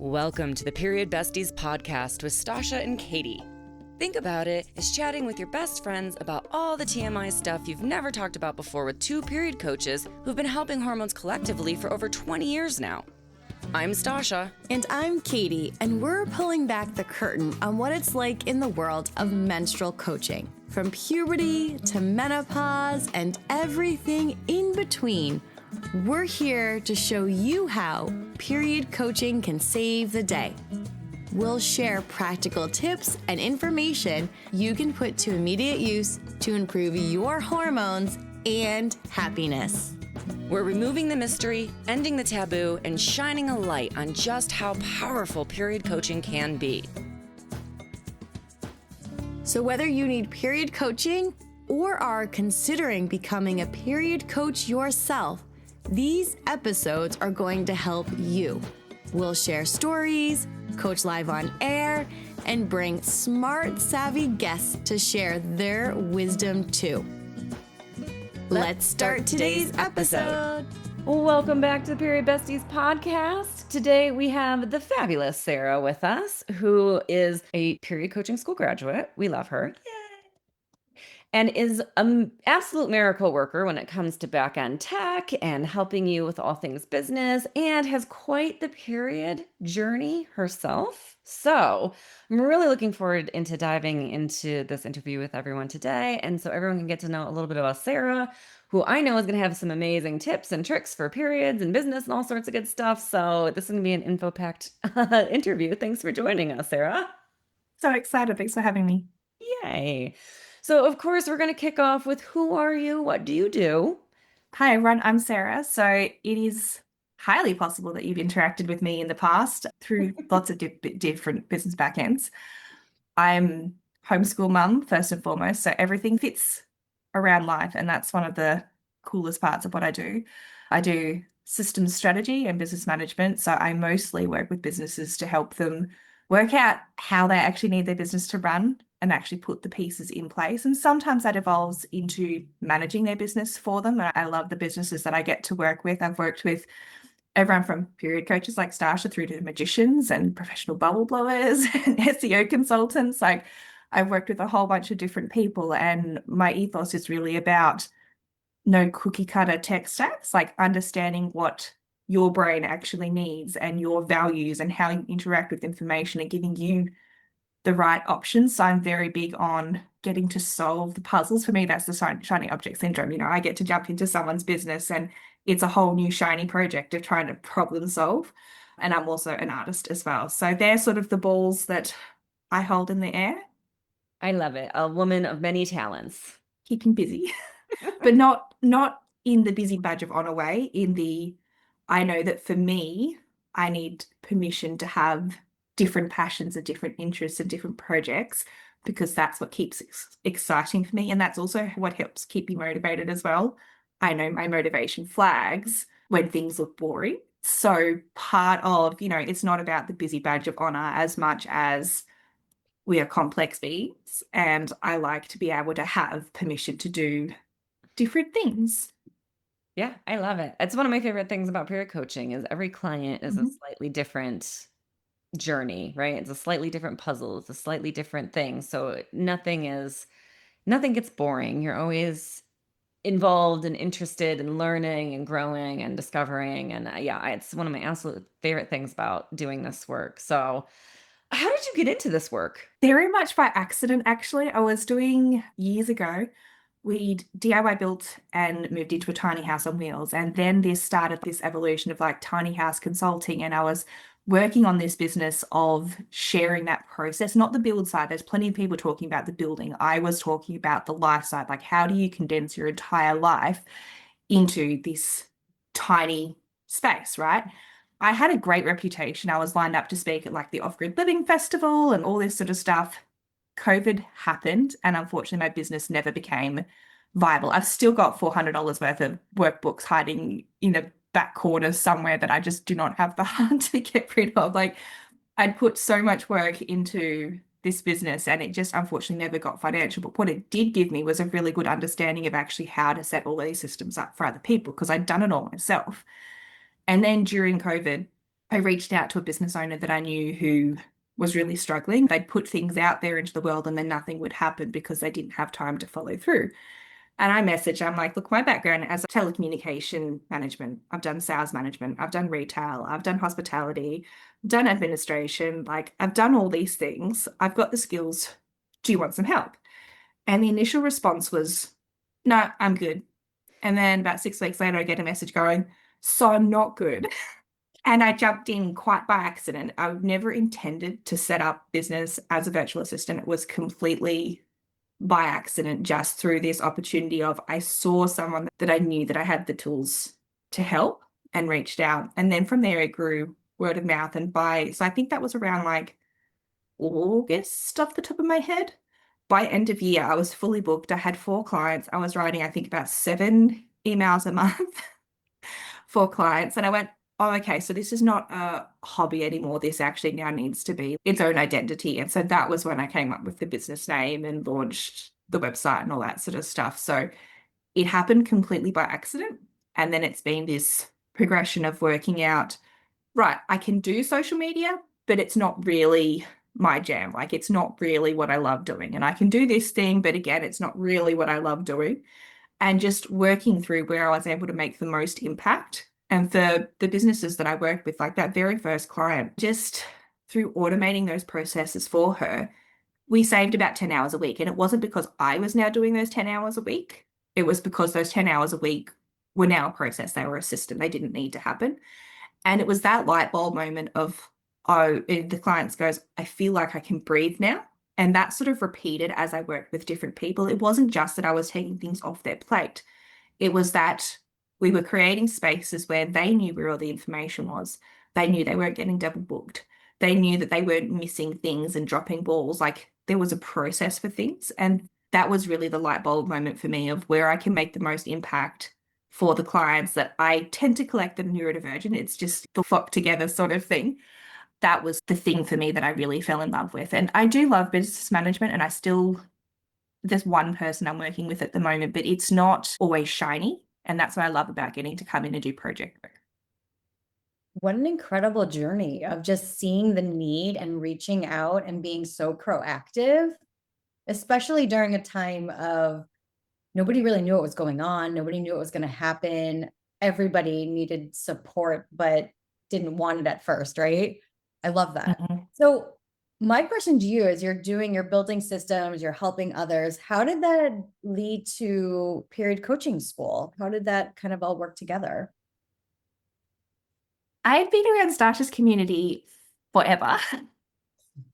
Welcome to the Period Besties Podcast with Stasha and Katie. Think about it as chatting with your best friends about all the TMI stuff you've never talked about before with two period coaches who've been helping hormones collectively for over 20 years now. I'm Stasha. And I'm Katie, and we're pulling back the curtain on what it's like in the world of menstrual coaching. From puberty to menopause and everything in between, we're here to show you how period coaching can save the day. We'll share practical tips and information you can put to immediate use to improve your hormones and happiness. We're removing the mystery, ending the taboo, and shining a light on just how powerful period coaching can be. So whether you need period coaching or are considering becoming a period coach yourself, these episodes are going to help you. We'll share stories, coach live on air, and bring smart, savvy guests to share their wisdom too. Let's start today's episode. Welcome back to the Period Besties Podcast. Today we have the fabulous Sarah with us, who is a period coaching school graduate. We love her. Yay. And is an absolute miracle worker when it comes to back-end tech and helping you with all things business, and has quite the period journey herself. So I'm really looking forward into diving into this interview with everyone today. And so everyone can get to know a little bit about Sarah, who I know is going to have some amazing tips and tricks for periods and business and all sorts of good stuff. So this is going to be an info-packed interview. Thanks for joining us, Sarah. So excited. Thanks for having me. Yay. So, of course, we're going to kick off with who are you? What do you do? Hi, everyone. I'm Sarah. So it is highly possible that you've interacted with me in the past through lots of different business backends. I'm homeschool mum, first and foremost. So everything fits around life. And that's one of the coolest parts of what I do. I do systems strategy and business management. So I mostly work with businesses to help them work out how they actually need their business to run and actually put the pieces in place. And sometimes that evolves into managing their business for them. And I love the businesses that I get to work with. I've worked with everyone from period coaches like Stasha through to magicians and professional bubble blowers and SEO consultants. Like, I've worked with a whole bunch of different people, and my ethos is really about no cookie cutter tech stacks, like understanding what your brain actually needs and your values and how you interact with information and giving you the right options. So I'm very big on getting to solve the puzzles. For me, that's the shiny object syndrome. You know, I get to jump into someone's business and it's a whole new shiny project of trying to problem solve. And I'm also an artist as well. So they're sort of the balls that I hold in the air. I love it. A woman of many talents. Keeping busy, but not in the busy badge of honor way, in the, I know that for me, I need permission to have different passions and different interests and different projects, because that's what keeps exciting for me. And that's also what helps keep me motivated as well. I know my motivation flags when things look boring. So part of, it's not about the busy badge of honor as much as we are complex beings. And I like to be able to have permission to do different things. Yeah, I love it. It's one of my favorite things about period coaching is every client is a slightly different journey, right? It's a slightly different puzzle. It's a slightly different thing. So nothing gets boring. You're always involved and interested in learning and growing and discovering. And it's one of my absolute favorite things about doing this work. So how did you get into this work? Very much by accident, actually. I was doing years ago, we'd DIY built and moved into a tiny house on wheels. And then this started this evolution of like tiny house consulting. And I was working on this business of sharing that process, not the build side. There's plenty of people talking about the building. I was talking about the life side. Like, how do you condense your entire life into this tiny space, right? I had a great reputation. I was lined up to speak at like the Off-Grid Living Festival and all this sort of stuff. COVID happened, and unfortunately my business never became viable. I've still got $400 worth of workbooks hiding in a back corner somewhere that I just do not have the heart to get rid of. Like, I'd put so much work into this business and it just unfortunately never got financial. But what it did give me was a really good understanding of actually how to set all these systems up for other people, because I'd done it all myself. And then during COVID, I reached out to a business owner that I knew who was really struggling. They'd put things out there into the world and then nothing would happen because they didn't have time to follow through. And I messaged, I'm like, look, my background as a telecommunication management, I've done sales management, I've done retail, I've done hospitality, I've done administration, like I've done all these things. I've got the skills. Do you want some help? And the initial response was, no, I'm good. And then about 6 weeks later, I get a message going, so I'm not good. And I jumped in quite by accident. I never intended to set up business as a virtual assistant. It was completely by accident, just through this opportunity of I saw someone that I knew that I had the tools to help and reached out. And then from there, it grew word of mouth. So I think that was around like August off the top of my head. By end of year, I was fully booked. I had 4 clients. I was writing, I think, about 7 emails a month for clients. And I went, oh, okay, so this is not a hobby anymore. This actually now needs to be its own identity. And so that was when I came up with the business name and launched the website and all that sort of stuff. So it happened completely by accident. And then it's been this progression of working out, right, I can do social media, but it's not really my jam. Like it's not really what I love doing. And I can do this thing, but again, it's not really what I love doing. And just working through where I was able to make the most impact. And for the businesses that I worked with, like that very first client, just through automating those processes for her, we saved about 10 hours a week. And it wasn't because I was now doing those 10 hours a week. It was because those 10 hours a week were now a process. They were a system. They didn't need to happen. And it was that light bulb moment of, oh, the client goes, I feel like I can breathe now. And that sort of repeated as I worked with different people. It wasn't just that I was taking things off their plate. It was that we were creating spaces where they knew where all the information was. They knew they weren't getting double booked. They knew that they weren't missing things and dropping balls. Like there was a process for things. And that was really the light bulb moment for me of where I can make the most impact for the clients that I tend to collect them neurodivergent. It's just the flock together sort of thing. That was the thing for me that I really fell in love with. And I do love business management, and there's one person I'm working with at the moment, but it's not always shiny. And that's what I love about getting to come in and do project work. What an incredible journey of just seeing the need and reaching out and being so proactive, especially during a time of nobody really knew what was going on. Nobody knew what was going to happen. Everybody needed support, but didn't want it at first, right? I love that. Mm-hmm. So my question to you is you're building systems, you're helping others. How did that lead to Period Coaching School? How did that kind of all work together? I've been around Stasha's community forever.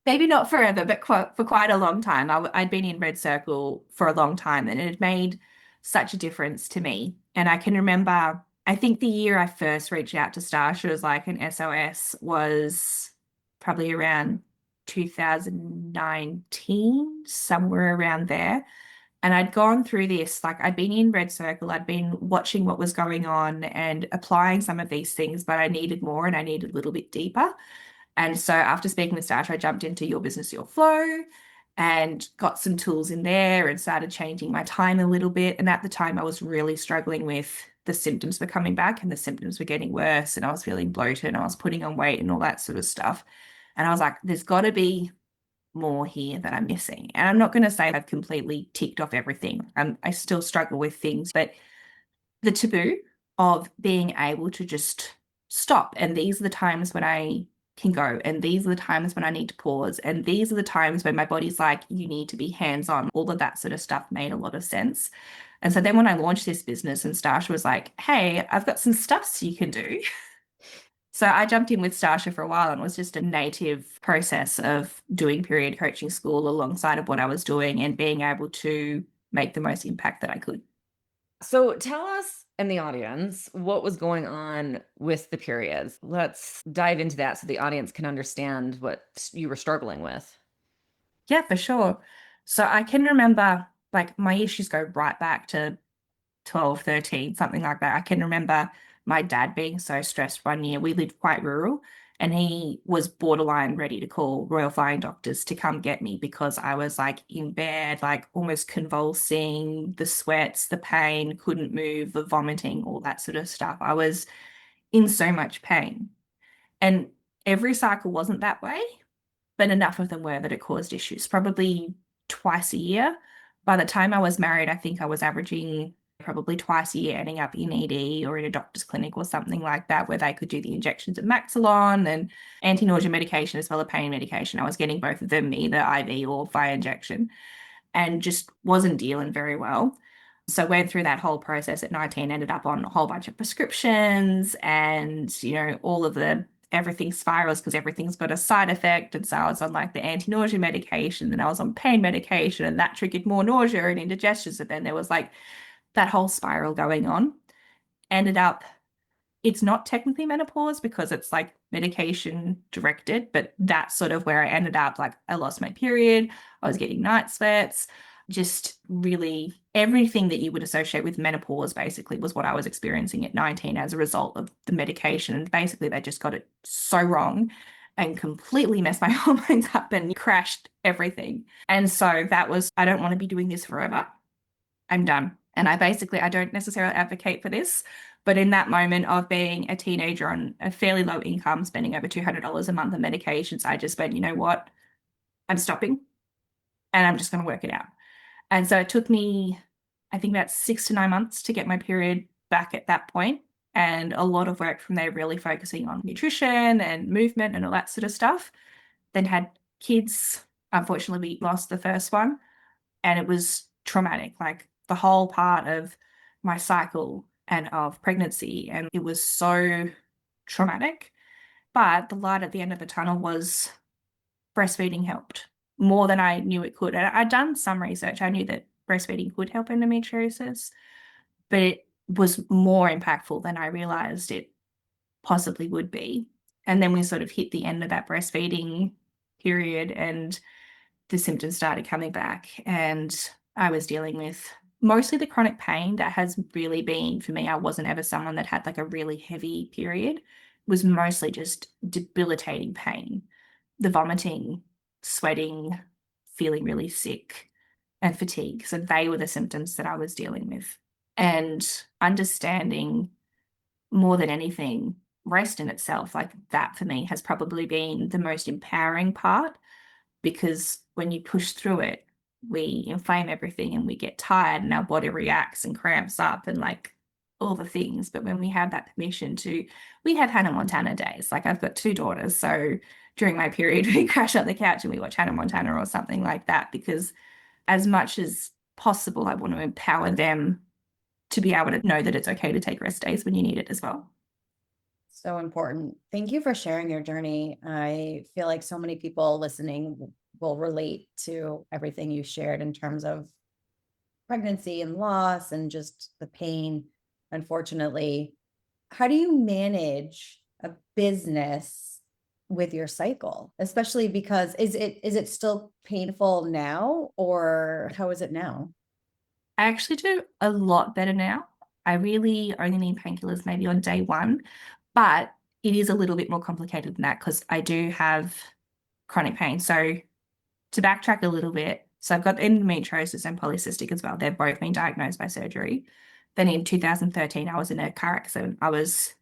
Maybe not forever, but for quite a long time. I'd been in Red Circle for a long time, and it had made such a difference to me. And I can remember, I think the year I first reached out to Stasha as like an SOS was probably around 2019, somewhere around there. And I'd gone through this, like I'd been in Red Circle, I'd been watching what was going on and applying some of these things, but I needed more and I needed a little bit deeper. And so after speaking with Stasha, I jumped into Your Business, Your Flow and got some tools in there and started changing my time a little bit. And at the time, I was really struggling with the symptoms were coming back and the symptoms were getting worse. And I was feeling bloated and I was putting on weight and all that sort of stuff. And I was like, there's got to be more here that I'm missing. And I'm not going to say I've completely ticked off everything. I still struggle with things, but the taboo of being able to just stop. And these are the times when I can go. And these are the times when I need to pause. And these are the times when my body's like, you need to be hands-on. All of that sort of stuff made a lot of sense. And so then when I launched this business and Stasha was like, hey, I've got some stuff you can do. So I jumped in with Stasha for a while and it was just a native process of doing period coaching school alongside of what I was doing and being able to make the most impact that I could. So tell us and the audience what was going on with the periods. Let's dive into that so the audience can understand what you were struggling with. Yeah, for sure. So I can remember like my issues go right back to 12, 13, something like that. I can remember my dad being so stressed one year. We lived quite rural and he was borderline ready to call Royal Flying Doctors to come get me because I was like in bed, like almost convulsing, the sweats, the pain, couldn't move, the vomiting, all that sort of stuff. I was in so much pain. And every cycle wasn't that way, but enough of them were that it caused issues, probably twice a year. By the time I was married, I think I was averaging probably twice a year ending up in ED or in a doctor's clinic or something like that, where they could do the injections of Maxilon and anti-nausea medication as well as pain medication. I was getting both of them either IV or via injection and just wasn't dealing very well. So went through that whole process at 19, ended up on a whole bunch of prescriptions and, all of the everything spirals because everything's got a side effect. And so I was on like the anti-nausea medication and I was on pain medication and that triggered more nausea and indigestion. So then there was like that whole spiral going on. Ended up, it's not technically menopause because it's like medication directed, but that's sort of where I ended up. Like I lost my period, I was getting night sweats, just really everything that you would associate with menopause basically was what I was experiencing at 19 as a result of the medication. And basically they just got it so wrong and completely messed my hormones up and crashed everything. And so that was, I don't want to be doing this forever. I'm done. And I don't necessarily advocate for this, but in that moment of being a teenager on a fairly low income, spending over $200 a month on medications, I just went, you know what? I'm stopping and I'm just going to work it out. And so it took me, I think about 6 to 9 months to get my period back at that point, and a lot of work from there really focusing on nutrition and movement and all that sort of stuff. Then had kids. Unfortunately, we lost the first one and it was traumatic, like the whole part of my cycle and of pregnancy. And it was so traumatic. But the light at the end of the tunnel was breastfeeding helped more than I knew it could. And I'd done some research. I knew that breastfeeding could help endometriosis, but it was more impactful than I realized it possibly would be. And then we sort of hit the end of that breastfeeding period and the symptoms started coming back. And I was dealing with mostly the chronic pain that has really been, for me, I wasn't ever someone that had like a really heavy period. It was mostly just debilitating pain, the vomiting, sweating, feeling really sick, and fatigue. So they were the symptoms that I was dealing with. And understanding more than anything, rest in itself, like that for me has probably been the most empowering part, because when you push through it, we inflame everything and we get tired and our body reacts and cramps up and like all the things. But when we have that permission to, we have Hannah Montana days. Like I've got 2 daughters. So during my period, we crash on the couch and we watch Hannah Montana or something like that, because as much as possible, I want to empower them to be able to know that it's okay to take rest days when you need it as well. So important. Thank you for sharing your journey. I feel like so many people listening will relate to everything you shared in terms of pregnancy and loss and just the pain, unfortunately. How do you manage a business with your cycle? Especially because is it still painful now, or how is it now? I actually do a lot better now. I really only need painkillers maybe on day 1, but it is a little bit more complicated than that because I do have chronic pain. So to backtrack a little bit, so I've got endometriosis and polycystic as well. They've both been diagnosed by surgery. Then in 2013, I was in a car accident. I was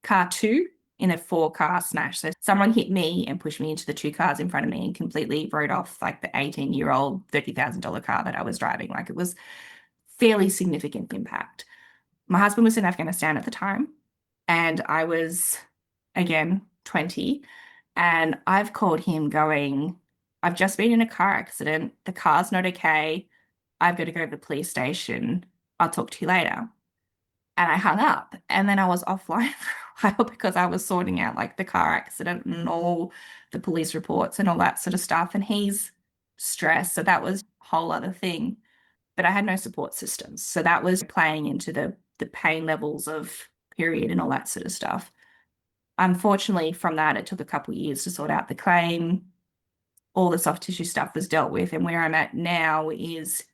car 2 in a 4-car smash. So someone hit me and pushed me into the 2 cars in front of me and completely rode off like the 18-year-old $30,000 car that I was driving. Like it was fairly significant impact. My husband was in Afghanistan at the time, and I was, again, 20. And I've called him going, I've just been in a car accident. The car's not okay. I've got to go to the police station. I'll talk to you later. And I hung up. And then I was offline for a while because I was sorting out like the car accident and all the police reports and all that sort of stuff. And he's stressed. So that was a whole other thing. But I had no support systems. So that was playing into the pain levels of period and all that sort of stuff. Unfortunately, from that, it took a couple of years to sort out the claim. All the soft tissue stuff was dealt with. And where I'm at now is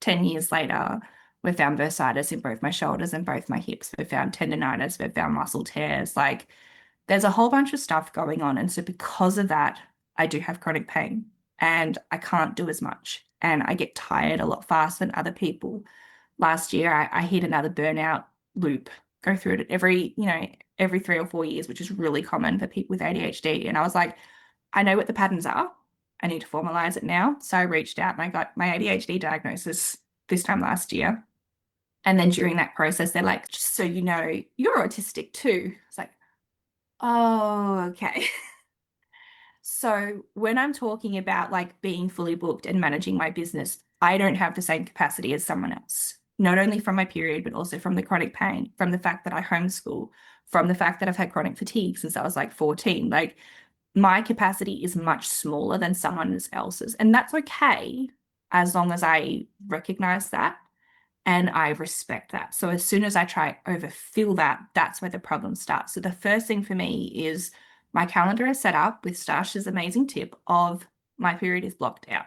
10 years later, we've found bursitis in both my shoulders and both my hips. We've found tendonitis, we've found muscle tears. Like there's a whole bunch of stuff going on. And so because of that, I do have chronic pain and I can't do as much. And I get tired a lot faster than other people. Last year, I hit another burnout loop, go through it every every 3 or 4 years, which is really common for people with ADHD. And I was like, I know what the patterns are. I need to formalize it now. So I reached out and I got my ADHD diagnosis this time last year. And then during that process, they're like, just so you know, you're autistic too. It's like, oh, okay. So when I'm talking about like being fully booked and managing my business, I don't have the same capacity as someone else, not only from my period, but also from the chronic pain, from the fact that I homeschool, from the fact that I've had chronic fatigue since I was like 14. Like my capacity is much smaller than someone else's. And that's okay as long as I recognize that and I respect that. So as soon as I try overfill that, that's where the problem starts. So the first thing for me is my calendar is set up with Stasha's amazing tip of my period is blocked out.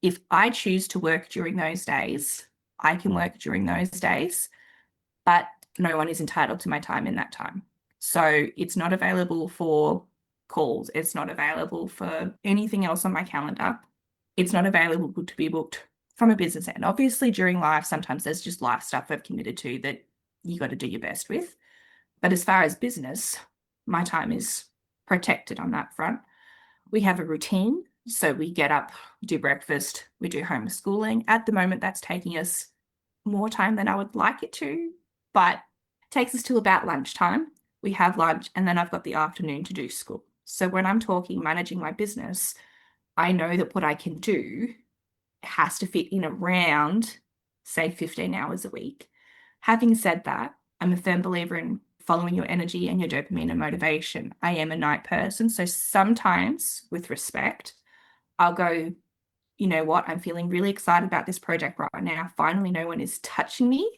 If I choose to work during those days, I can work during those days, but no one is entitled to my time in that time. So it's not available for calls. It's not available for anything else on my calendar. It's not available to be booked from a business end. Obviously, during life, sometimes there's just life stuff I've committed to that you got to do your best with. But as far as business, my time is protected on that front. We have a routine. So we get up, we do breakfast, we do homeschooling. At the moment, that's taking us more time than I would like it to, but it takes us till about lunchtime. We have lunch, and then I've got the afternoon to do school. So when I'm talking managing my business, I know that what I can do has to fit in around, say, 15 hours a week. Having said that, I'm a firm believer in following your energy and your dopamine and motivation. I am a night person. So sometimes, with respect, I'll go, you know what, I'm feeling really excited about this project right now. Finally, no one is touching me.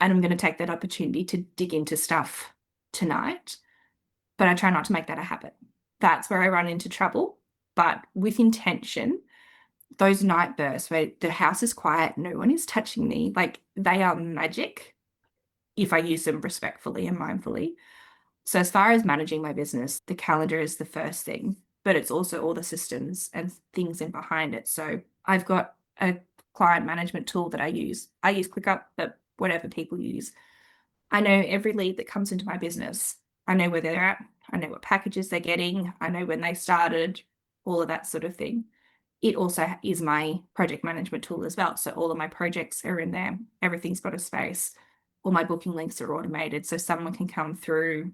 And I'm going to take that opportunity to dig into stuff tonight. But I try not to make that a habit. That's where I run into trouble. But with intention, those night bursts where the house is quiet, no one is touching me, like they are magic if I use them respectfully and mindfully. So as far as managing my business, the calendar is the first thing, but it's also all the systems and things in behind it. So I've got a client management tool that I use. I use ClickUp, but whatever people use. I know every lead that comes into my business. I know where they're at. I know what packages they're getting. I know when they started, all of that sort of thing. It also is my project management tool as well. So all of my projects are in there. Everything's got a space. All my booking links are automated. So someone can come through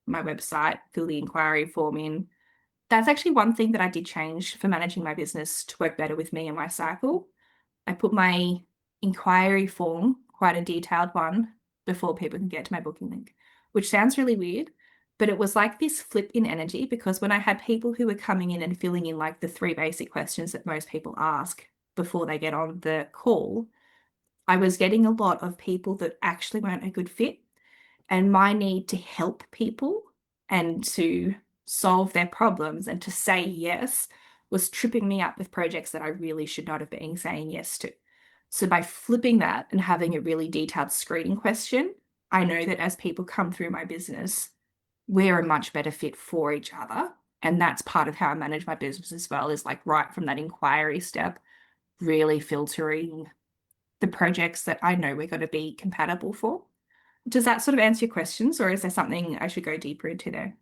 my website, fill the inquiry form in. That's actually one thing that I did change for managing my business to work better with me and my cycle. I put my inquiry form, quite a detailed one, before people can get to my booking link, which sounds really weird, but it was like this flip in energy because when I had people who were coming in and filling in like the 3 basic questions that most people ask before they get on the call, I was getting a lot of people that actually weren't a good fit. And my need to help people and to solve their problems and to say yes was tripping me up with projects that I really should not have been saying yes to. So by flipping that and having a really detailed screening question, I know that as people come through my business, we're a much better fit for each other. And that's part of how I manage my business as well, is like right from that inquiry step, really filtering the projects that I know we're going to be compatible for. Does that sort of answer your questions, or is there something I should go deeper into there?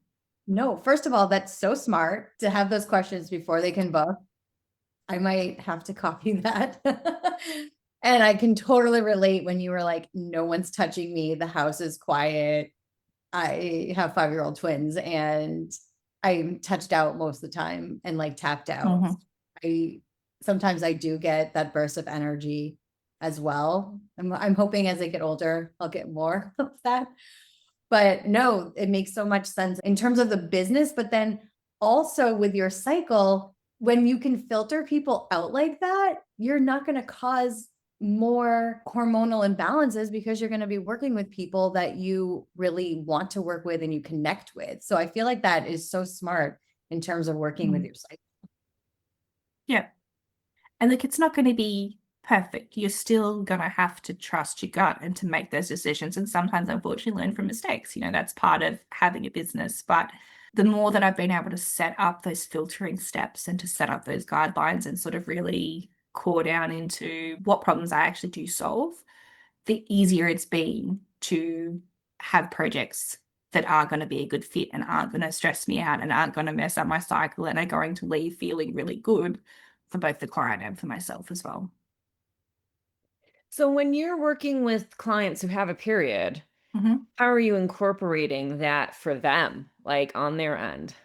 No, first of all, that's so smart to have those questions before they can book. I might have to copy that. And I can totally relate when you were like, no one's touching me. The house is quiet. I have 5-year-old twins and I'm touched out most of the time and like tapped out. Sometimes I do get that burst of energy as well. I'm hoping as I get older, I'll get more of that. But no, it makes so much sense in terms of the business, but then also with your cycle, when you can filter people out like that, you're not going to cause more hormonal imbalances because you're going to be working with people that you really want to work with and you connect with. So I feel like that is so smart in terms of working with your cycle. Yeah. And look, it's not going to be perfect. You're still going to have to trust your gut and to make those decisions. And sometimes, unfortunately, learn from mistakes. You know, that's part of having a business. But the more that I've been able to set up those filtering steps and to set up those guidelines and sort of really core down into what problems I actually do solve, the easier it's been to have projects that are going to be a good fit and aren't going to stress me out and aren't going to mess up my cycle and are going to leave feeling really good for both the client and for myself as well. So when you're working with clients who have a period, Mm-hmm. how are you incorporating that for them, like on their end?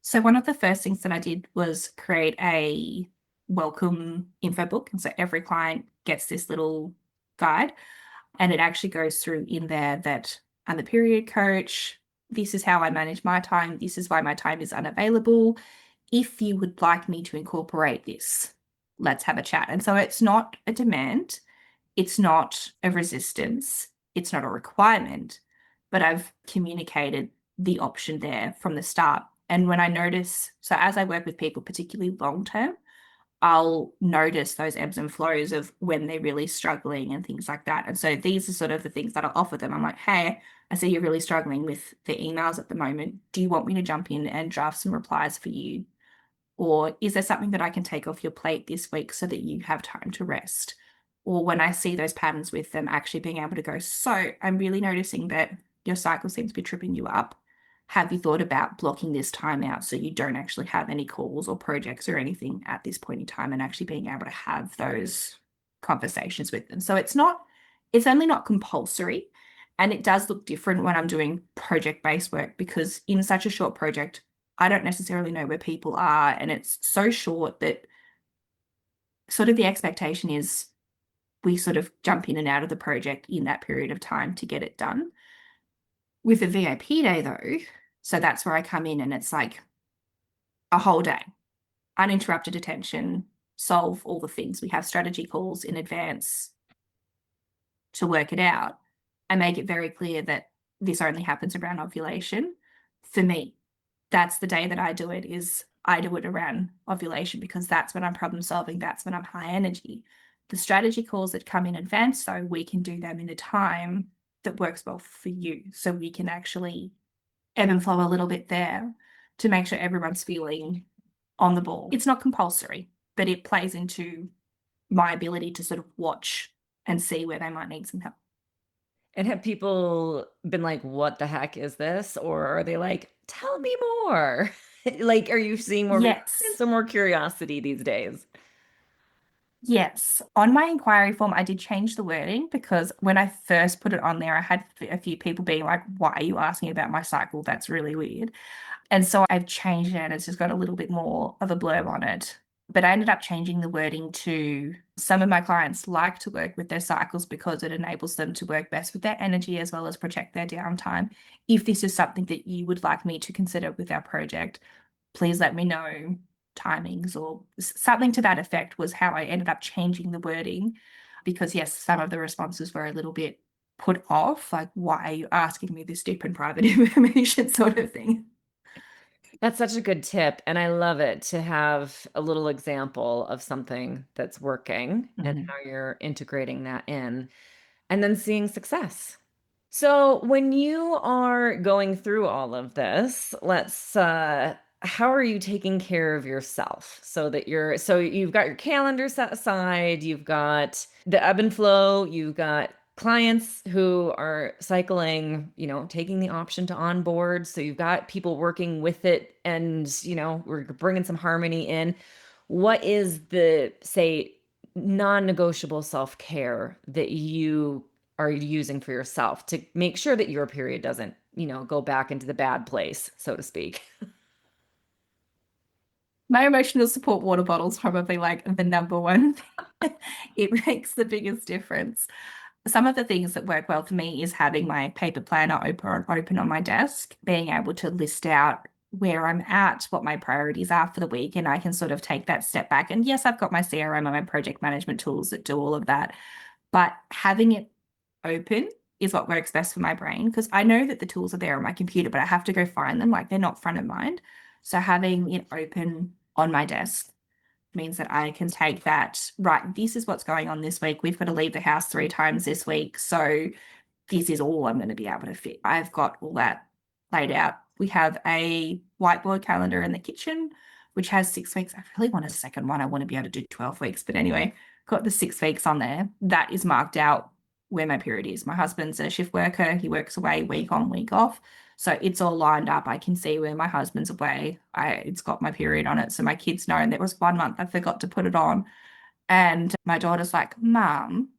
So one of the first things that I did was create a welcome info book. And so every client gets this little guide, and it actually goes through in there that I'm a period coach. This is how I manage my time. This is why my time is unavailable. If you would like me to incorporate this, let's have a chat. And so it's not a demand. It's not a resistance. It's not a requirement, but I've communicated the option there from the start. And when I notice, so as I work with people, particularly long term, I'll notice those ebbs and flows of when they're really struggling and things like that. And so these are sort of the things that I'll offer them. I'm like, hey, I see you're really struggling with the emails at the moment. Do you want me to jump in and draft some replies for you? Or is there something that I can take off your plate this week so that you have time to rest? Or when I see those patterns with them, actually being able to go, so I'm really noticing that your cycle seems to be tripping you up. Have you thought about blocking this time out so you don't actually have any calls or projects or anything at this point in time, and actually being able to have those conversations with them? So it's only not compulsory. And it does look different when I'm doing project-based work, because in such a short project, I don't necessarily know where people are, and it's so short that sort of the expectation is we sort of jump in and out of the project in that period of time to get it done. With a VIP day though, so that's where I come in and it's like a whole day, uninterrupted attention, solve all the things. We have strategy calls in advance to work it out. I make it very clear that this only happens around ovulation. For me, that's the day that I do it, is I do it around ovulation, because that's when I'm problem solving. That's when I'm high energy. The strategy calls that come in advance, though, we can do them in a time that works well for you. So we can actually ebb and flow a little bit there to make sure everyone's feeling on the ball. It's not compulsory, but it plays into my ability to sort of watch and see where they might need some help. And have people been like, what the heck is this? Or are they like, tell me more? Like, are you seeing more Yes. some more curiosity these days? Yes. On my inquiry form, I did change the wording, because when I first put it on there, I had a few people being like, why are you asking about my cycle? That's really weird. And so I've changed it, and it's just got a little bit more of a blurb on it. But I ended up changing the wording to, some of my clients like to work with their cycles because it enables them to work best with their energy as well as protect their downtime. If this is something that you would like me to consider with our project, please let me know timings, or something to that effect was how I ended up changing the wording. Because yes, some of the responses were a little bit put off, like, why are you asking me this deep and private information sort of thing. That's such a good tip. And I love it to have a little example of something that's working and how you're integrating that in and then seeing success. So when you are going through all of this, how are you taking care of yourself so that so you've got your calendar set aside, you've got the ebb and flow, you've got clients who are cycling, taking the option to onboard. So you've got people working with it, and, we're bringing some harmony in. What is the, say, non-negotiable self-care that you are using for yourself to make sure that your period doesn't, go back into the bad place, so to speak? My emotional support water bottle is probably like the number one. It makes the biggest difference. Some of the things that work well for me is having my paper planner open on my desk, being able to list out where I'm at, what my priorities are for the week, and I can sort of take that step back. And yes, I've got my CRM and my project management tools that do all of that, but having it open is what works best for my brain, because I know that the tools are there on my computer, but I have to go find them. Like, they're not front of mind. So having it open on my desk means that I can take that, right, this is what's going on this week. We've got to leave the house 3 times this week. So this is all I'm going to be able to fit. I've got all that laid out. We have a whiteboard calendar in the kitchen, which has 6 weeks. I really want a second one. I want to be able to do 12 weeks. But anyway, got the 6 weeks on there. That is marked out where my period is. My husband's a shift worker. He works away week on, week off. So it's all lined up. I can see where my husband's away. It's got my period on it. So my kids know. And there was 1 month I forgot to put it on. And my daughter's like, Mum,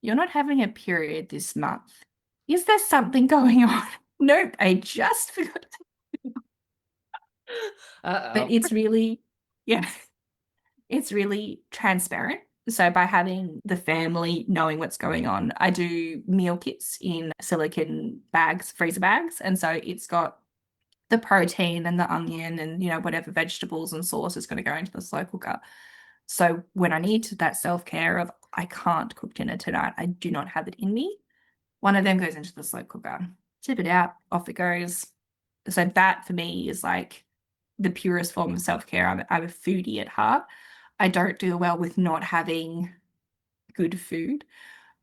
you're not having a period this month. Is there something going on? Nope, I just forgot to. But it's really, it's really transparent. So by having the family knowing what's going on, I do meal kits in silicone bags, freezer bags. And so it's got the protein and the onion and, whatever vegetables and sauce is going to go into the slow cooker. So when I need that self-care of, I can't cook dinner tonight, I do not have it in me, one of them goes into the slow cooker, tip it out, off it goes. So that for me is like the purest form of self-care. I'm a foodie at heart. I don't do well with not having good food.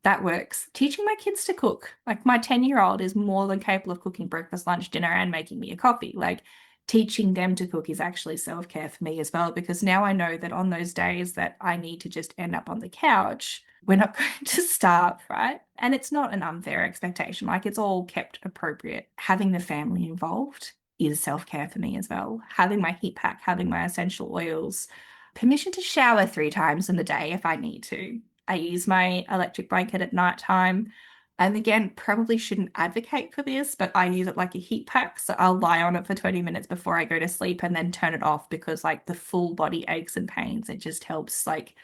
That works. Teaching my kids to cook. Like my 10-year-old is more than capable of cooking breakfast, lunch, dinner, and making me a coffee. Like teaching them to cook is actually self-care for me as well, because now I know that on those days that I need to just end up on the couch, we're not going to starve, right? And it's not an unfair expectation. Like it's all kept appropriate. Having the family involved is self-care for me as well. Having my heat pack, having my essential oils, permission to shower 3 times in the day if I need to. I use my electric blanket at nighttime. And again, probably shouldn't advocate for this, but I use it like a heat pack. So I'll lie on it for 20 minutes before I go to sleep and then turn it off, because like the full body aches and pains, it just helps. Like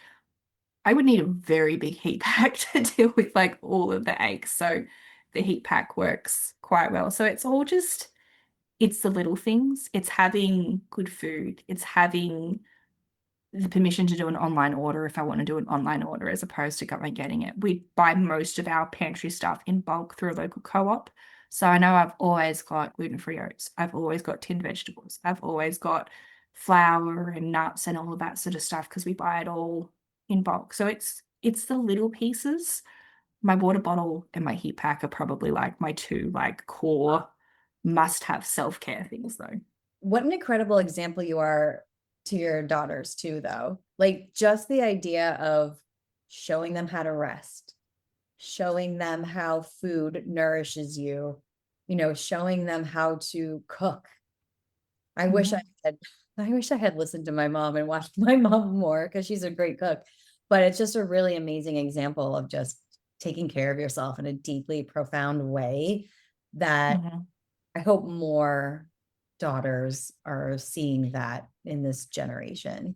I would need a very big heat pack to deal with like all of the aches. So the heat pack works quite well. So it's all just, it's the little things. It's having good food. It's having the permission to do an online order if I want to do an online order, as opposed to going and getting it. We buy most of our pantry stuff in bulk through a local co-op. So I know I've always got gluten-free oats. I've always got tinned vegetables. I've always got flour and nuts and all of that sort of stuff, because we buy it all in bulk. So it's the little pieces. My water bottle and my heat pack are probably like my 2 like core must-have self-care things though. What an incredible example you are to your daughters too, though. Like just the idea of showing them how to rest, showing them how food nourishes you, showing them how to cook. I wish I had listened to my mom and watched my mom more, because she's a great cook. But it's just a really amazing example of just taking care of yourself in a deeply profound way that I hope more daughters are seeing that in this generation.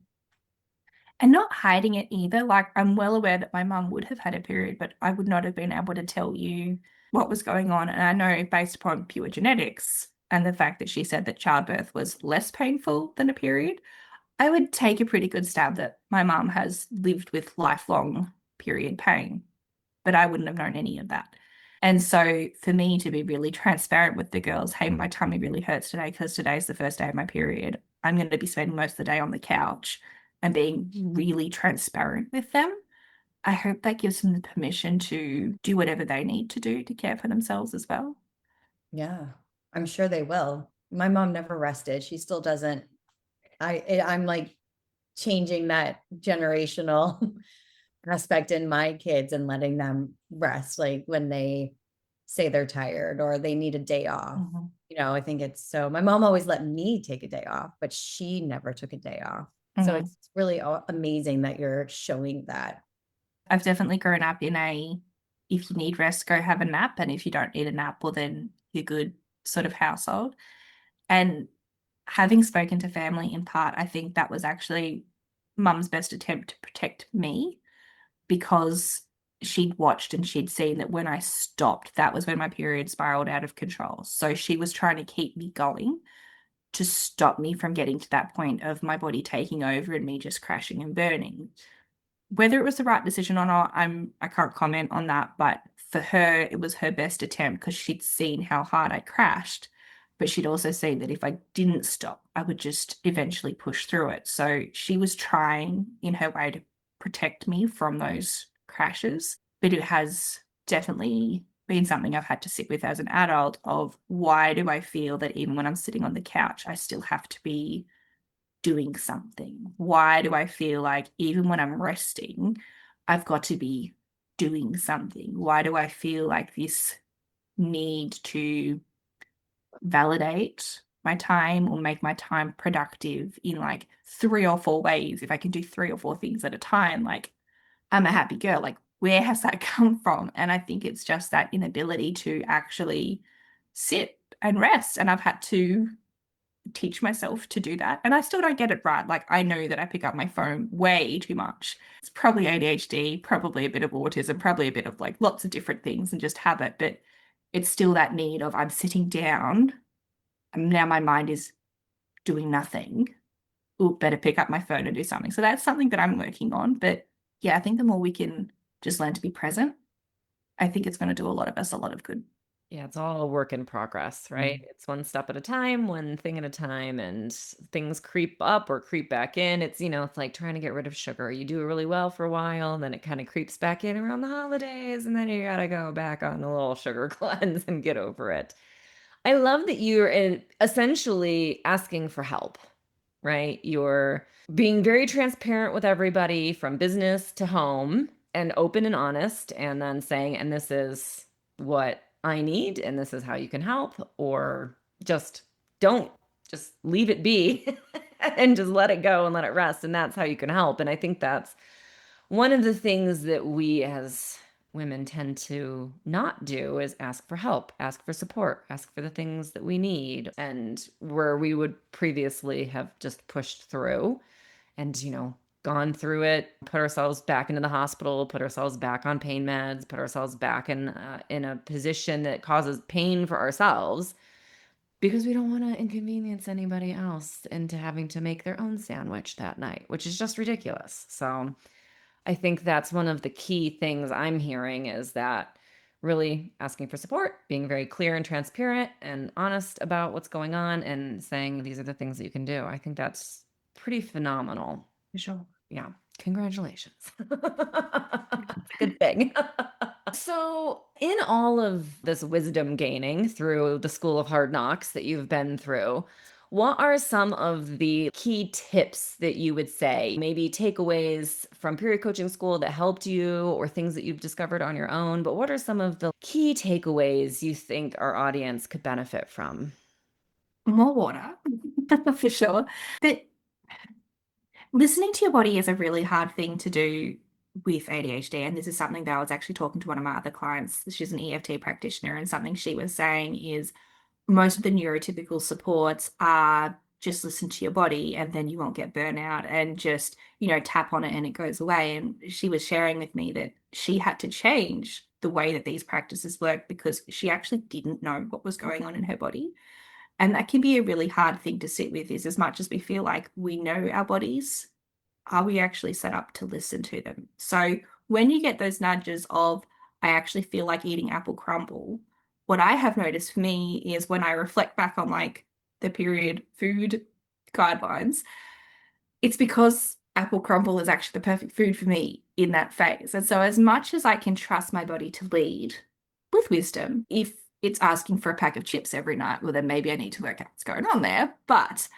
And not hiding it either. Like I'm well aware that my mum would have had a period, but I would not have been able to tell you what was going on. And I know, based upon pure genetics and the fact that she said that childbirth was less painful than a period, I would take a pretty good stab that my mum has lived with lifelong period pain, but I wouldn't have known any of that. And so for me to be really transparent with the girls, hey, my tummy really hurts today because today's the first day of my period. I'm going to be spending most of the day on the couch, and being really transparent with them. I hope that gives them the permission to do whatever they need to do to care for themselves as well. Yeah, I'm sure they will. My mom never rested. She still doesn't. I'm like changing that generational aspect in my kids and letting them rest, like when they say they're tired or they need a day off. I think it's so, my mom always let me take a day off, but she never took a day off. So it's really amazing that you're showing that. I've definitely grown up in if you need rest, go have a nap. And if you don't need a nap, well, then you're good sort of household. And having spoken to family in part, I think that was actually mum's best attempt to protect me, because she'd watched and she'd seen that when I stopped, that was when my period spiraled out of control. So she was trying to keep me going to stop me from getting to that point of my body taking over and me just crashing and burning. Whether it was the right decision or not, I can't comment on that. But for her, it was her best attempt, because she'd seen how hard I crashed. But she'd also seen that if I didn't stop, I would just eventually push through it. So she was trying in her way to protect me from those crashes. But it has definitely been something I've had to sit with as an adult, of why do I feel that even when I'm sitting on the couch, I still have to be doing something? Why do I feel like even when I'm resting, I've got to be doing something? Why do I feel like this need to validate my time or make my time productive in like 3 or 4 ways? If I can do 3 or 4 things at a time, like I'm a happy girl. Like, where has that come from? And I think it's just that inability to actually sit and rest. And I've had to teach myself to do that. And I still don't get it right. Like, I know that I pick up my phone way too much. It's probably ADHD, probably a bit of autism, probably a bit of like lots of different things and just habit. But it's still that need of I'm sitting down and now my mind is doing nothing. Ooh, better pick up my phone and do something. So that's something that I'm working on. But yeah, I think the more we can just learn to be present, I think it's going to do a lot of us a lot of good. Yeah, it's all a work in progress, right? It's one step at a time, one thing at a time, and things creep up or creep back in. It's, it's like trying to get rid of sugar. You do it really well for a while, and then it kind of creeps back in around the holidays, and then you gotta go back on the little sugar cleanse and get over it. I love that you're essentially asking for help, right? You're being very transparent with everybody from business to home and open and honest, and then saying, and this is what I need, and this is how you can help, or just don't, just leave it be and just let it go and let it rest. And that's how you can help. And I think that's one of the things that we as women tend to not do is ask for help, ask for support, ask for the things that we need. And where we would previously have just pushed through and, gone through it, put ourselves back into the hospital, put ourselves back on pain meds, put ourselves back in a position that causes pain for ourselves because we don't want to inconvenience anybody else into having to make their own sandwich that night, which is just ridiculous. So I think that's one of the key things I'm hearing is that really asking for support, being very clear and transparent and honest about what's going on and saying these are the things that you can do. I think that's pretty phenomenal. For sure. Yeah. Congratulations. Good thing. So, in all of this wisdom gaining through the school of hard knocks that you've been through, what are some of the key tips that you would say, maybe takeaways from period coaching school that helped you or things that you've discovered on your own? But what are some of the key takeaways you think our audience could benefit from? More water, for sure. But listening to your body is a really hard thing to do with ADHD. And this is something that I was actually talking to one of my other clients. She's an EFT practitioner, and something she was saying is most of the neurotypical supports are just listen to your body and then you won't get burnout and just, tap on it and it goes away. And she was sharing with me that she had to change the way that these practices work because she actually didn't know what was going on in her body. And that can be a really hard thing to sit with, is as much as we feel like we know our bodies, are we actually set up to listen to them? So when you get those nudges of, I actually feel like eating apple crumble, what I have noticed for me is when I reflect back on like the period food guidelines, it's because apple crumble is actually the perfect food for me in that phase. And so as much as I can trust my body to lead with wisdom, if it's asking for a pack of chips every night, well, then maybe I need to work out what's going on there. But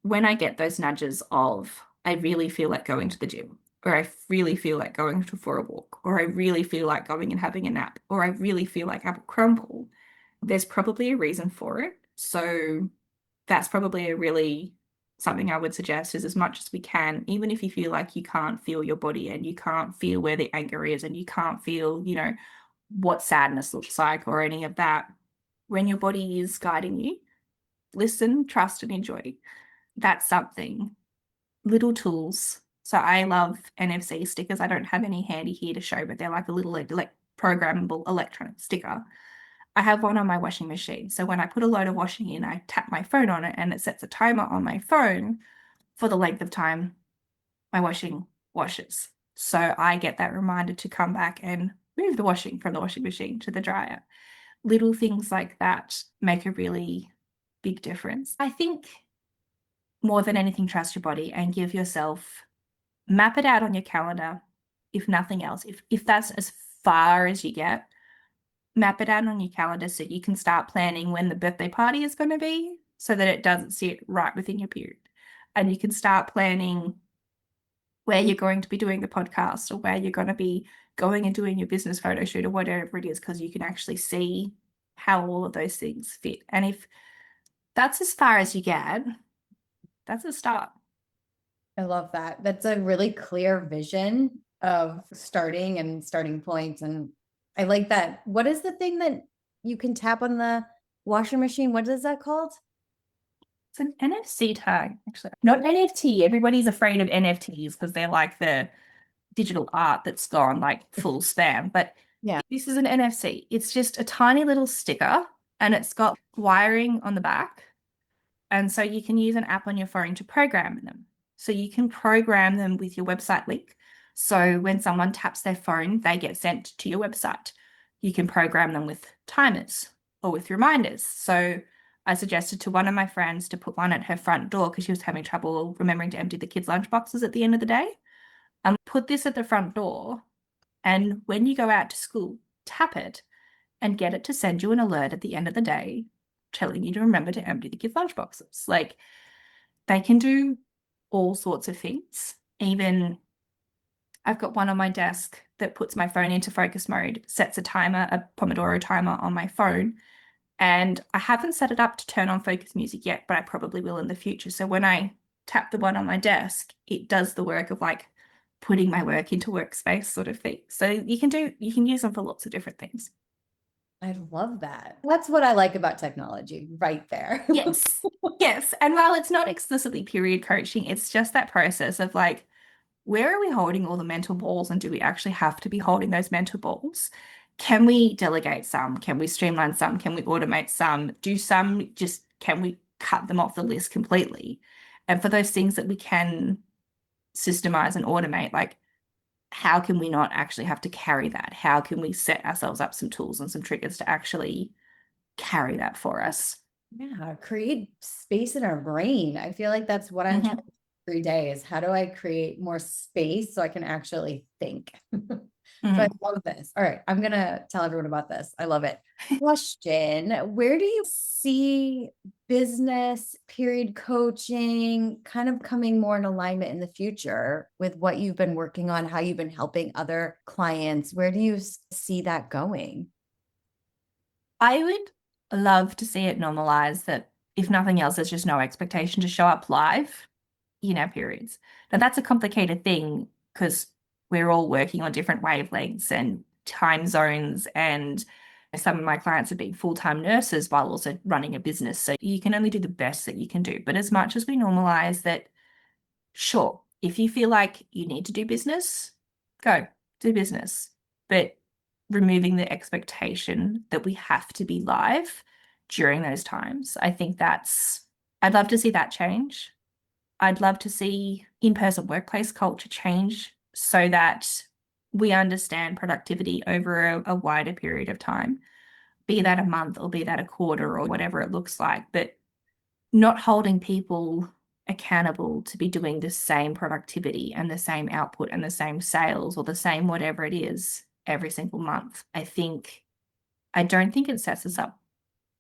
when I get those nudges of, I really feel like going to the gym, or I really feel like going for a walk, or I really feel like going and having a nap, or I really feel like apple crumble, there's probably a reason for it. So that's probably a really something I would suggest is, as much as we can, even if you feel like you can't feel your body and you can't feel where the anger is and you can't feel, what sadness looks like or any of that, when your body is guiding you, listen, trust, and enjoy. That's something. Little tools. So I love NFC stickers. I don't have any handy here to show, but they're like a little programmable electronic sticker. I have one on my washing machine. So when I put a load of washing in, I tap my phone on it and it sets a timer on my phone for the length of time my washing washes. So I get that reminder to come back and move the washing from the washing machine to the dryer. Little things like that make a really big difference. I think more than anything, trust your body and give yourself, map it out on your calendar. If nothing else, if that's as far as you get, map it out on your calendar so you can start planning when the birthday party is going to be so that it doesn't sit right within your period. And you can start planning where you're going to be doing the podcast or where you're going to be going and doing your business photo shoot or whatever it is, because you can actually see how all of those things fit. And if that's as far as you get, that's a start. I love that. That's a really clear vision of starting and starting points. And I like that. What is the thing that you can tap on the washer machine? What is that called? It's an NFC tag, actually. Not NFT. Everybody's afraid of NFTs because they're like the digital art that's gone like full spam. But Yeah. this is an NFC. It's just a tiny little sticker and it's got wiring on the back. And so you can use an app on your phone to program them. So you can program them with your website link. So when someone taps their phone, they get sent to your website. You can program them with timers or with reminders. So I suggested to one of my friends to put one at her front door because she was having trouble remembering to empty the kids' lunch boxes at the end of the day. Put this at the front door, and when you go out to school, tap it and get it to send you an alert at the end of the day telling you to remember to empty the kids' lunch boxes. Like, they can do all sorts of things. Even I've got one on my desk that puts my phone into focus mode, sets a timer, a Pomodoro timer on my phone. And I haven't set it up to turn on focus music yet, but I probably will in the future. So when I tap the one on my desk, it does the work of like putting my work into workspace sort of thing. So you can use them for lots of different things. I love that. That's what I like about technology right there. Yes. Yes. And while it's not explicitly period coaching, it's just that process of like, where are we holding all the mental balls, and do we actually have to be holding those mental balls? Can we delegate some? Can we streamline some? Can we automate some? Do some, just can we cut them off the list completely? And for those things that we can systemize and automate, like, how can we not actually have to carry that? How can we set ourselves up some tools and some triggers to actually carry that for us? Yeah, create space in our brain. I feel like that's what I'm trying to do every day, is how do I create more space so I can actually think? So I love this. All right, I'm gonna tell everyone about this. I love it. Question: where do you see business period coaching kind of coming more in alignment in the future with what you've been working on, how you've been helping other clients? Where do you see that going? I would love to see it normalize that, if nothing else, there's just no expectation to show up live in our periods. Now, that's a complicated thing because we're all working on different wavelengths and time zones, and some of my clients have been full-time nurses while also running a business. So you can only do the best that you can do. But as much as we normalize that, sure, if you feel like you need to do business, go do business. But removing the expectation that we have to be live during those times, I think I'd love to see that change. I'd love to see in-person workplace culture change so that we understand productivity over a wider period of time, be that a month or be that a quarter or whatever it looks like, but not holding people accountable to be doing the same productivity and the same output and the same sales or the same whatever it is every single month. I don't think it sets us up.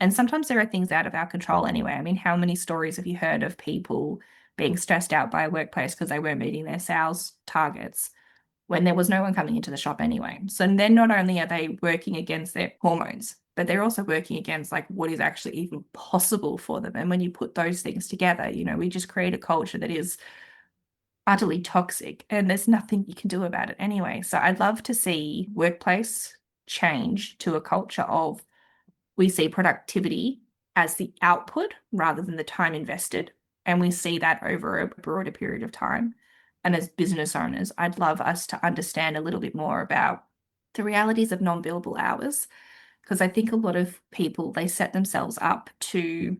And sometimes there are things out of our control anyway. I mean, how many stories have you heard of people being stressed out by a workplace because they weren't meeting their sales targets when there was no one coming into the shop anyway? So then not only are they working against their hormones, but they're also working against like what is actually even possible for them. And when you put those things together, we just create a culture that is utterly toxic, and there's nothing you can do about it anyway. So I'd love to see workplace change to a culture of, we see productivity as the output rather than the time invested, and we see that over a broader period of time. And as business owners, I'd love us to understand a little bit more about the realities of non-billable hours, because I think a lot of people, they set themselves up to,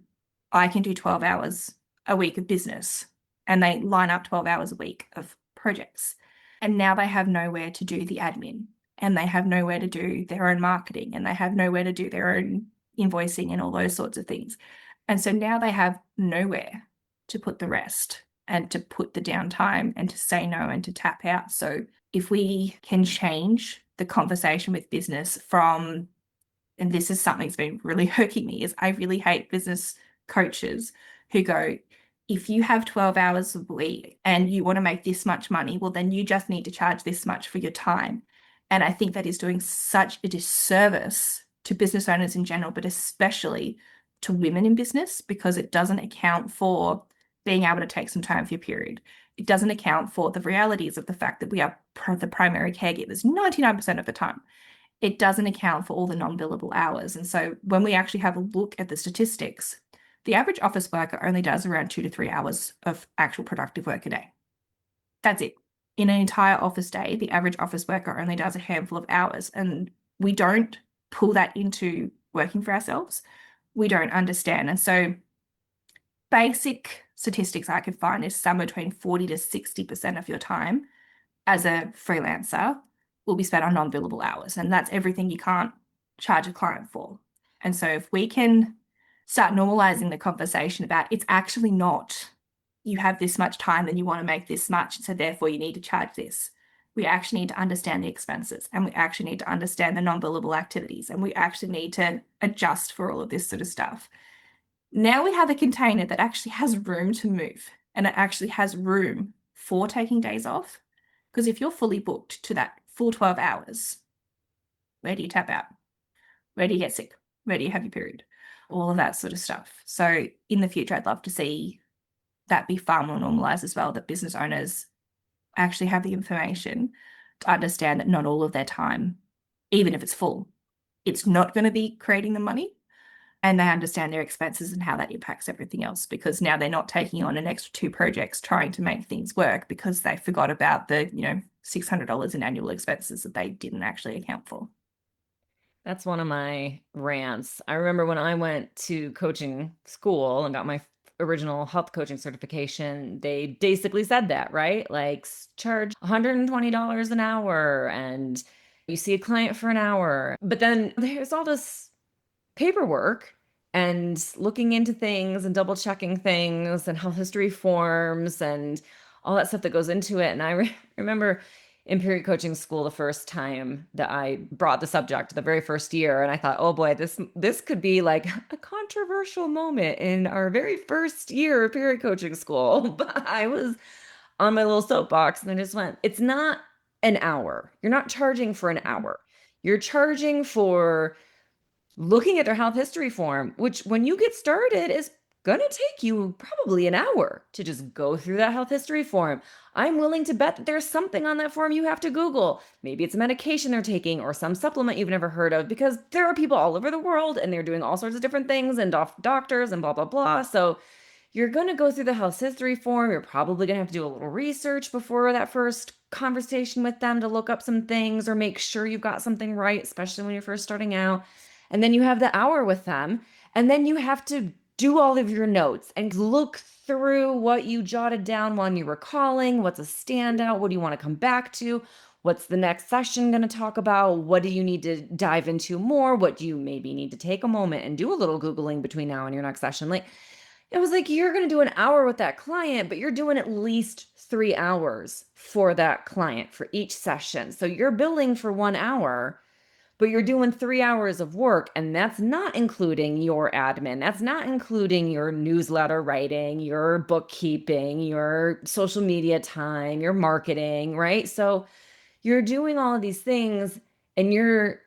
I can do 12 hours a week of business, and they line up 12 hours a week of projects. And now they have nowhere to do the admin, and they have nowhere to do their own marketing, and they have nowhere to do their own invoicing and all those sorts of things. And so now they have nowhere to put the rest and to put the downtime and to say no and to tap out. So if we can change the conversation with business from, and this is something that's been really irking me, is I really hate business coaches who go, if you have 12 hours a week and you want to make this much money, well, then you just need to charge this much for your time. And I think that is doing such a disservice to business owners in general, but especially to women in business, because it doesn't account for being able to take some time for your period. It doesn't account for the realities of the fact that we are the primary caregivers 99% of the time. It doesn't account for all the non-billable hours. And so when we actually have a look at the statistics, the average office worker only does around 2 to 3 hours of actual productive work a day. That's it. In an entire office day, the average office worker only does a handful of hours. And we don't pull that into working for ourselves. We don't understand. And so basic statistics I could find is somewhere between 40 to 60% of your time as a freelancer will be spent on non-billable hours. And that's everything you can't charge a client for. And so if we can start normalizing the conversation about it's actually not you have this much time and you want to make this much, so therefore you need to charge this. We actually need to understand the expenses, and we actually need to understand the non-billable activities, and we actually need to adjust for all of this sort of stuff. Now we have a container that actually has room to move, and it actually has room for taking days off. Because if you're fully booked to that full 12 hours, where do you tap out? Where do you get sick? Where do you have your period? All of that sort of stuff. So in the future, I'd love to see that be far more normalized as well, that business owners actually have the information to understand that not all of their time, even if it's full, it's not going to be creating the money. And they understand their expenses and how that impacts everything else, because now they're not taking on an extra 2 projects trying to make things work because they forgot about the, $600 in annual expenses that they didn't actually account for. That's one of my rants. I remember when I went to coaching school and got my original health coaching certification, they basically said that, right? Like charge $120 an hour and you see a client for an hour. But then there's all this paperwork and looking into things and double checking things and health history forms and all that stuff that goes into it. And I remember in period coaching school, the first time that I brought the subject, the very first year, and I thought, oh boy, this could be like a controversial moment in our very first year of period coaching school. But I was on my little soapbox and I just went, it's not an hour. You're not charging for an hour. You're charging for looking at their health history form, which when you get started is going to take you probably an hour to just go through that health history form. I'm willing to bet that there's something on that form you have to Google. Maybe it's a medication they're taking or some supplement you've never heard of, because there are people all over the world and they're doing all sorts of different things and doctors and blah, blah, blah. So you're going to go through the health history form. You're probably going to have to do a little research before that first conversation with them to look up some things or make sure you've got something right, especially when you're first starting out. And then you have the hour with them, and then you have to do all of your notes and look through what you jotted down when you were calling. What's a standout? What do you want to come back to? What's the next session going to talk about? What do you need to dive into more? What do you maybe need to take a moment and do a little Googling between now and your next session? Like, it was like, you're going to do an hour with that client, but you're doing at least 3 hours for that client for each session. So you're billing for 1 hour, but you're doing 3 hours of work, and that's not including your admin. That's not including your newsletter writing, your bookkeeping, your social media time, your marketing, right? So you're doing all of these things, and you're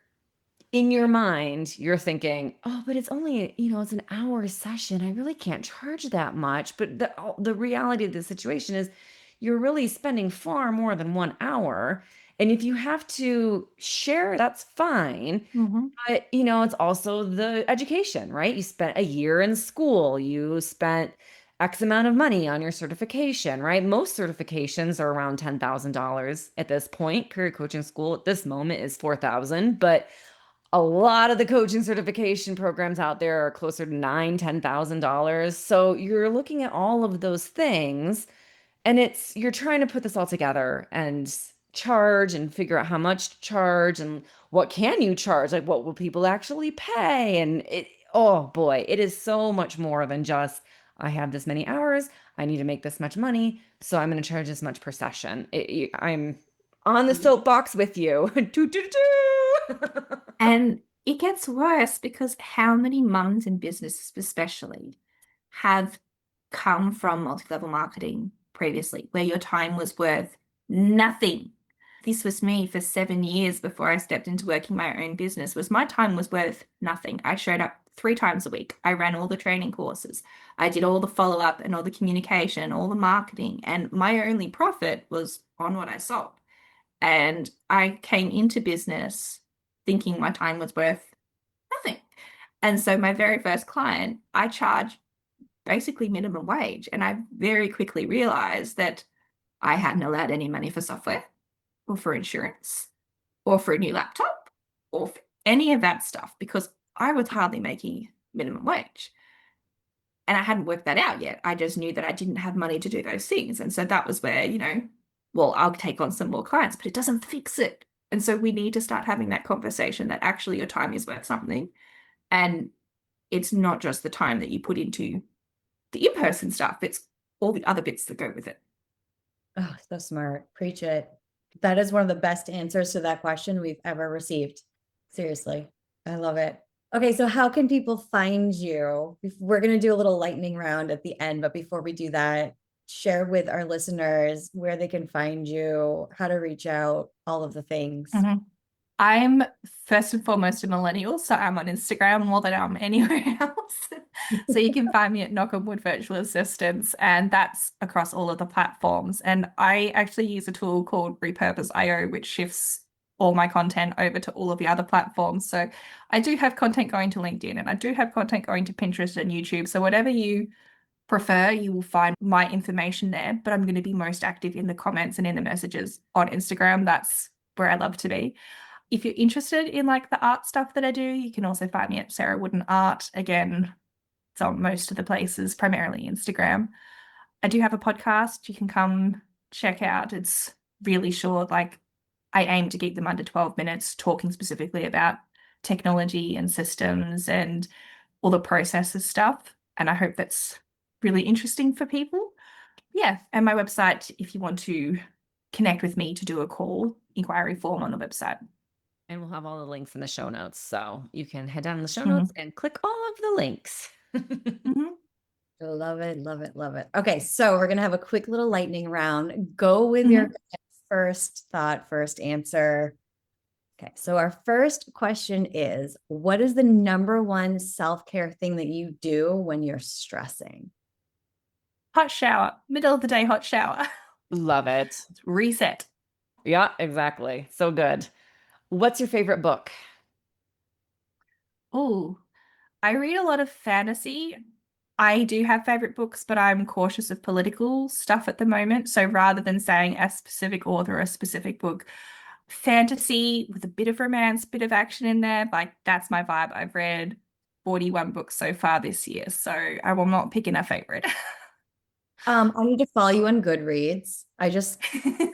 in your mind, you're thinking, oh, but it's only, it's an hour session. I really can't charge that much. But the reality of the situation is you're really spending far more than 1 hour. And if you have to share, that's fine. Mm-hmm. But, it's also the education, right? You spent a year in school. You spent X amount of money on your certification, right? Most certifications are around $10,000 at this point. Period coaching school at this moment is $4,000, but a lot of the coaching certification programs out there are closer to $9,000, $10,000. So you're looking at all of those things, and you're trying to put this all together and charge and figure out how much to charge and what can you charge, like what will people actually pay. And oh boy, it is so much more than just, I have this many hours, I need to make this much money, so I'm going to charge this much per session. I'm on the soapbox with you. And it gets worse because how many mums in business especially have come from multi-level marketing previously, where your time was worth nothing. This was me for 7 years before I stepped into working my own business, was my time was worth nothing. I showed up 3 times a week. I ran all the training courses. I did all the follow-up and all the communication, all the marketing, and my only profit was on what I sold. And I came into business thinking my time was worth nothing. And so my very first client, I charged basically minimum wage. And I very quickly realized that I hadn't allowed any money for software or for insurance or for a new laptop or for any of that stuff because I was hardly making minimum wage. And I hadn't worked that out yet. I just knew that I didn't have money to do those things. And so that was where, well, I'll take on some more clients, but it doesn't fix it. And so we need to start having that conversation that actually your time is worth something. And it's not just the time that you put into the in-person stuff, it's all the other bits that go with it. Oh, so smart. Preach it. That is one of the best answers to that question we've ever received. Seriously. I love it. Okay, so how can people find you? We're going to do a little lightning round at the end, but before we do that, share with our listeners where they can find you, how to reach out, all of the things. Mm-hmm. I'm first and foremost a millennial, so I'm on Instagram more than I'm anywhere else. So you can find me at Knock on Wood Virtual Assistants, and that's across all of the platforms. And I actually use a tool called Repurpose.io, which shifts all my content over to all of the other platforms. So I do have content going to LinkedIn, and I do have content going to Pinterest and YouTube. So whatever you prefer, you will find my information there, but I'm going to be most active in the comments and in the messages on Instagram. That's where I love to be. If you're interested in like the art stuff that I do, you can also find me at Sarah Wooden Art. Again, it's on most of the places, primarily Instagram. I do have a podcast you can come check out. It's really short. Like I aim to keep them under 12 minutes, talking specifically about technology and systems and all the processes stuff. And I hope that's really interesting for people. Yeah. And my website, if you want to connect with me to do a call, inquiry form on the website. And we'll have all the links in the show notes. So you can head down in the show notes and click all of the links. Love it, love it, love it. Okay, so we're going to have a quick little lightning round. Go with your first thought, first answer. Okay, so our first question is, what is the number one self-care thing that you do when you're stressing? Hot shower, middle of the day hot shower. Love it. Reset. Yeah, exactly. So good. What's your favorite book? Oh, I read a lot of fantasy. I do have favorite books, but I'm cautious of political stuff at the moment. So rather than saying a specific author or a specific book, fantasy with a bit of romance, bit of action in there, like that's my vibe. I've read 41 books so far this year, so I will not pick in a favorite. I need to follow you on Goodreads. I just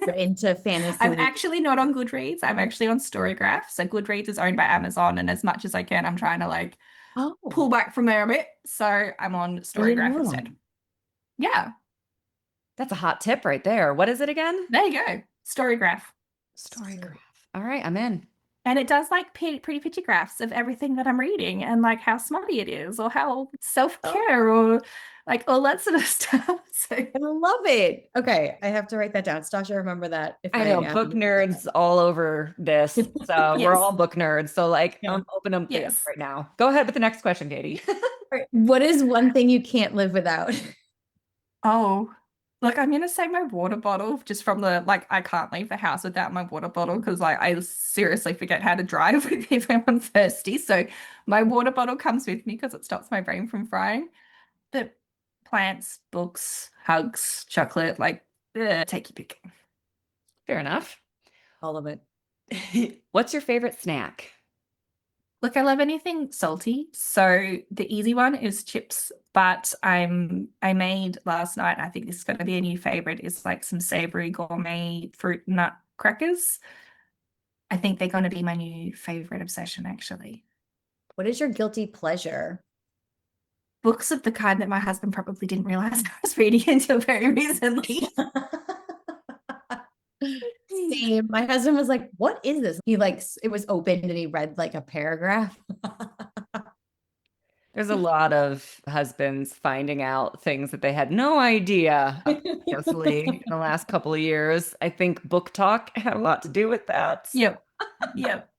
got into fantasy. I'm actually not on Goodreads. I'm actually on Storygraph. So Goodreads is owned by Amazon, and as much as I can, I'm trying to pull back from there a bit. So I'm on Storygraph instead. Yeah. That's a hot tip right there. What is it again? There you go. Storygraph. Storygraph. All right, I'm in. And it does like pretty picture graphs of everything that I'm reading and like how smutty it is or how self-care or like all that sort of stuff. So I love it. Okay, I have to write that down. Stasha, remember that. If I know book nerds all over this. So we're all book nerds. So I'm open up right now. Go ahead with the next question, Katie. What is one thing you can't live without? Oh, look, I'm going to say my water bottle just from the, I can't leave the house without my water bottle because I seriously forget how to drive if I'm thirsty. So my water bottle comes with me because it stops my brain from frying. But plants, books, hugs, chocolate, take your pick. Fair enough. All of it. What's your favorite snack? Look, I love anything salty. So the easy one is chips, but I made last night, I think this is going to be a new favorite, is some savory gourmet fruit nut crackers. I think they're going to be my new favorite obsession, actually. What is your guilty pleasure? Books of the kind that my husband probably didn't realize I was reading until very recently. Same. My husband was like, what is this? He it was open and he read a paragraph. There's a lot of husbands finding out things that they had no idea previously in the last couple of years. I think book talk had a lot to do with that. Yep. Yep.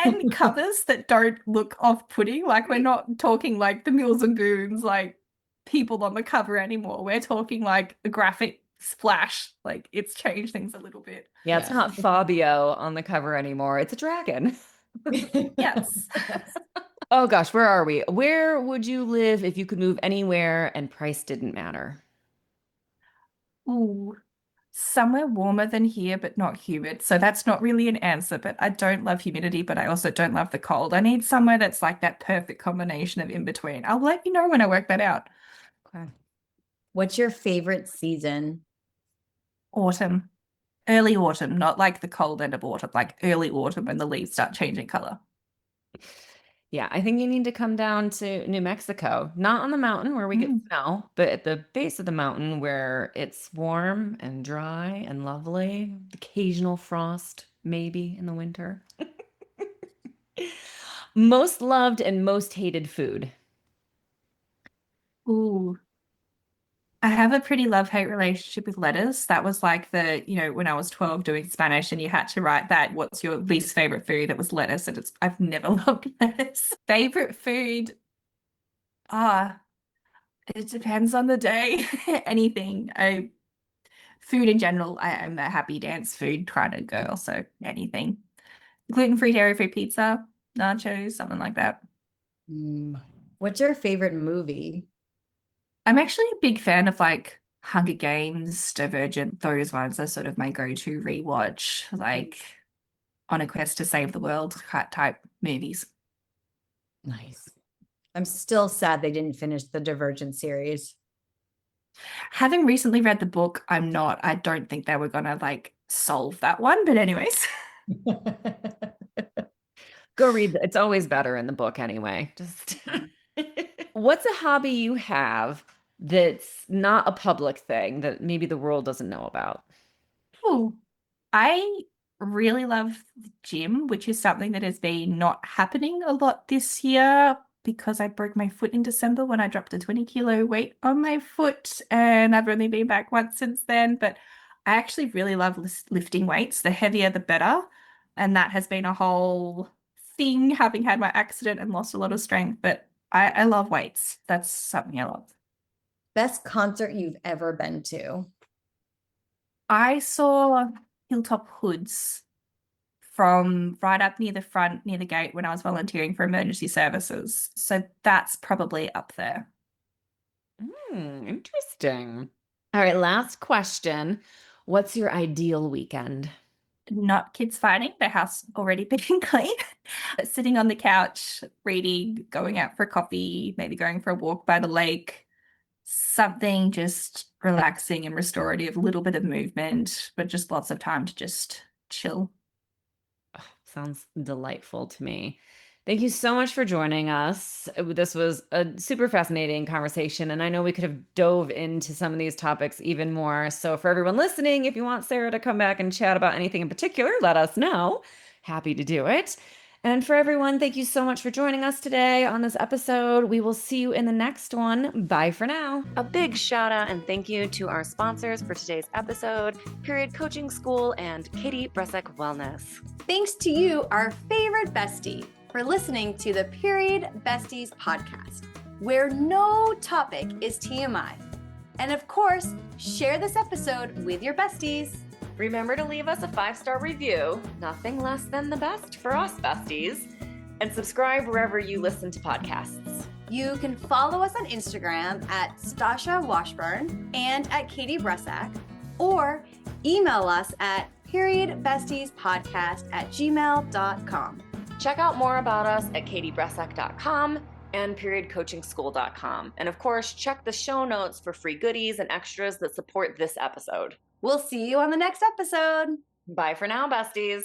And covers that don't look off-putting. Like, we're not talking like the Mills and Boons, like people on the cover anymore. We're talking like a graphic splash. Like, it's changed things a little bit. Yeah, it's not Fabio on the cover anymore. It's a dragon. Yes. Oh gosh, where are we? Where would you live if you could move anywhere and price didn't matter? Ooh, somewhere warmer than here, but not humid. So that's not really an answer, but I don't love humidity, but I also don't love the cold. I need somewhere that's like that perfect combination of in between. I'll let you know when I work that out. Okay. What's your favorite season? Autumn. Early autumn, not like the cold end of autumn, like early autumn when the leaves start changing color. Yeah, I think you need to come down to New Mexico, not on the mountain where we get snow, but at the base of the mountain where it's warm and dry and lovely. Occasional frost, maybe in the winter. Most loved and most hated food. Ooh. I have a pretty love-hate relationship with lettuce. That was like when I was 12 doing Spanish and you had to write that, what's your least favorite food? It was lettuce, and I've never loved lettuce. Favorite food? It depends on the day. Anything. Food in general, I'm a happy dance food kind of girl, so anything. Gluten-free, dairy-free pizza, nachos, something like that. What's your favorite movie? I'm actually a big fan of like Hunger Games, Divergent. Those ones are sort of my go-to rewatch, like on a quest to save the world type movies. Nice. I'm still sad they didn't finish the Divergent series. Having recently read the book, I don't think they were gonna like solve that one. But anyways. Go read. It's always better in the book anyway. Just what's a hobby you have that's not a public thing that maybe the world doesn't know about? Ooh, I really love the gym, which is something that has been not happening a lot this year because I broke my foot in December when I dropped a 20-kilo weight on my foot, and I've only been back once since then. But I actually really love lifting weights. The heavier, the better. And that has been a whole thing, having had my accident and lost a lot of strength. But I love weights. That's something I love. Best concert you've ever been to? I saw Hilltop Hoods from right up near the front, near the gate when I was volunteering for emergency services. So that's probably up there. Interesting. All right, last question. What's your ideal weekend? Not kids fighting, the house already being clean. Sitting on the couch, reading, going out for coffee, maybe going for a walk by the lake. Something just relaxing and restorative, a little bit of movement, but just lots of time to just chill. Oh, sounds delightful to me. Thank you so much for joining us. This was a super fascinating conversation, and I know we could have dove into some of these topics even more. So for everyone listening, if you want Sarah to come back and chat about anything in particular, let us know. Happy to do it. And for everyone, thank you so much for joining us today on this episode. We will see you in the next one. Bye for now. A big shout out and thank you to our sponsors for today's episode, Period Coaching School and Katie Bresek Wellness. Thanks to you, our favorite bestie, for listening to the Period Besties Podcast, where no topic is TMI. And of course, share this episode with your besties. Remember to leave us a 5-star review, nothing less than the best for us besties, and subscribe wherever you listen to podcasts. You can follow us on Instagram at Stasha Washburn and at Katie Bresak, or email us at periodbestiespodcast@gmail.com. Check out more about us at katiebresak.com and periodcoachingschool.com. And of course, check the show notes for free goodies and extras that support this episode. We'll see you on the next episode. Bye for now, besties.